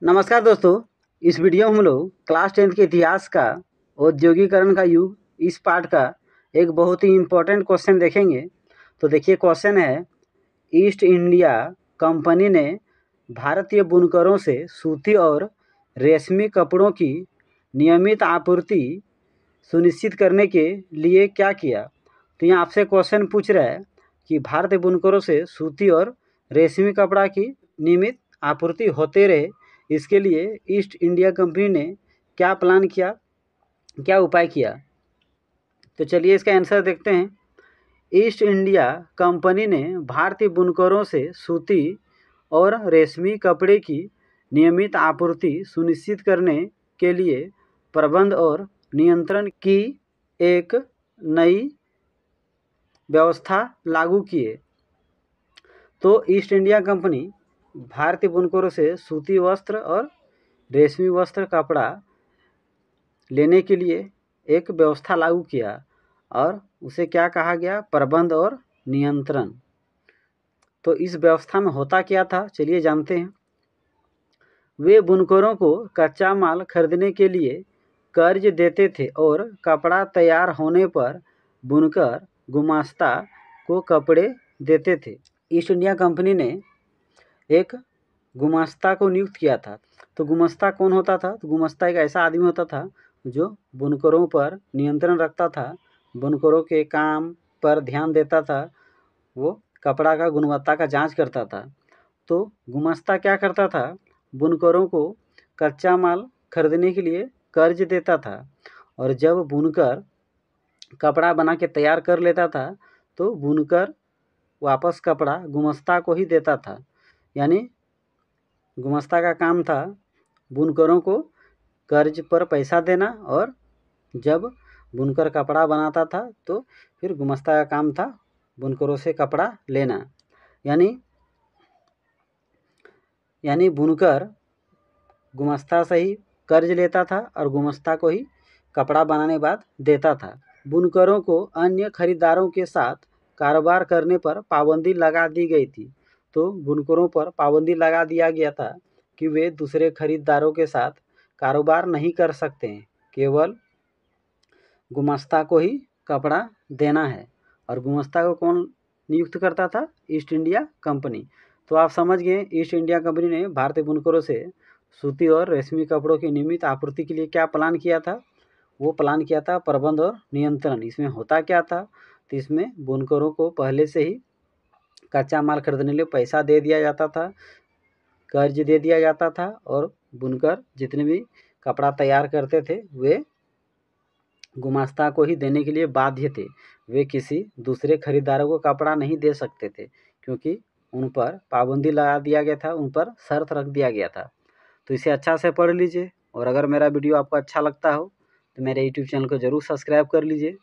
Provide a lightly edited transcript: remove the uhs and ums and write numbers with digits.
नमस्कार दोस्तों। इस वीडियो में हम लोग क्लास 10th के इतिहास का औद्योगिकरण का युग इस पार्ट का एक बहुत ही इम्पोर्टेंट क्वेश्चन देखेंगे। तो देखिए, क्वेश्चन है, ईस्ट इंडिया कंपनी ने भारतीय बुनकरों से सूती और रेशमी कपड़ों की नियमित आपूर्ति सुनिश्चित करने के लिए क्या किया। तो यहाँ आपसे क्वेश्चन पूछ रहा है कि भारतीय बुनकरों से सूती और रेशमी कपड़ा की नियमित आपूर्ति होते रहे, इसके लिए ईस्ट इंडिया कंपनी ने क्या प्लान किया, क्या उपाय किया। तो चलिए इसका आंसर देखते हैं। ईस्ट इंडिया कंपनी ने भारतीय बुनकरों से सूती और रेशमी कपड़े की नियमित आपूर्ति सुनिश्चित करने के लिए प्रबंध और नियंत्रण की एक नई व्यवस्था लागू किए। तो ईस्ट इंडिया कंपनी भारतीय बुनकरों से सूती वस्त्र और रेशमी वस्त्र कपड़ा लेने के लिए एक व्यवस्था लागू किया और उसे क्या कहा गया, प्रबंध और नियंत्रण। तो इस व्यवस्था में होता क्या था, चलिए जानते हैं। वे बुनकरों को कच्चा माल खरीदने के लिए कर्ज देते थे और कपड़ा तैयार होने पर बुनकर गुमास्ता को कपड़े देते थे। ईस्ट इंडिया कंपनी ने एक गुमास्ता को नियुक्त किया था। तो गुमास्ता कौन होता था? तो गुमास्ता एक ऐसा आदमी होता था जो बुनकरों पर नियंत्रण रखता था, बुनकरों के काम पर ध्यान देता था, वो कपड़ा का गुणवत्ता का जांच करता था। तो गुमास्ता क्या करता था, बुनकरों को कच्चा माल खरीदने के लिए कर्ज देता था और जब बुनकर कपड़ा बना के तैयार कर लेता था तो बुनकर वापस कपड़ा गुमास्ता को ही देता था। यानी गुमास्ता का काम था बुनकरों को कर्ज पर पैसा देना और जब बुनकर कपड़ा बनाता था तो फिर गुमास्ता का काम था बुनकरों से कपड़ा लेना। यानी बुनकर गुमास्ता से ही कर्ज लेता था और गुमास्ता को ही कपड़ा बनाने के बाद देता था। बुनकरों को अन्य खरीदारों के साथ कारोबार करने पर पाबंदी लगा दी गई थी। तो बुनकरों पर पाबंदी लगा दिया गया था कि वे दूसरे खरीदारों के साथ कारोबार नहीं कर सकते हैं, केवल गुमास्ता को ही कपड़ा देना है। और गुमास्ता को कौन नियुक्त करता था? East India company. तो आप समझ गए, ईस्ट इंडिया कंपनी ने भारतीय बुनकरों से सूती और रेशमी कपड़ों की नियमित आपूर्ति के लिए क्या प्लान किया था। वो प्लान किया था प्रबंध और नियंत्रण। इसमें होता क्या था, तो इसमें बुनकरों को पहले से ही कच्चा माल खरीदने के लिए पैसा दे दिया जाता था, कर्ज दे दिया जाता था और बुनकर जितने भी कपड़ा तैयार करते थे वे गुमास्ता को ही देने के लिए बाध्य थे। वे किसी दूसरे खरीदारों को कपड़ा नहीं दे सकते थे क्योंकि उन पर पाबंदी लगा दिया गया था, उन पर शर्त रख दिया गया था। तो इसे अच्छा से पढ़ लीजिए और अगर मेरा वीडियो आपको अच्छा लगता हो तो मेरे यूट्यूब चैनल को ज़रूर सब्सक्राइब कर लीजिए।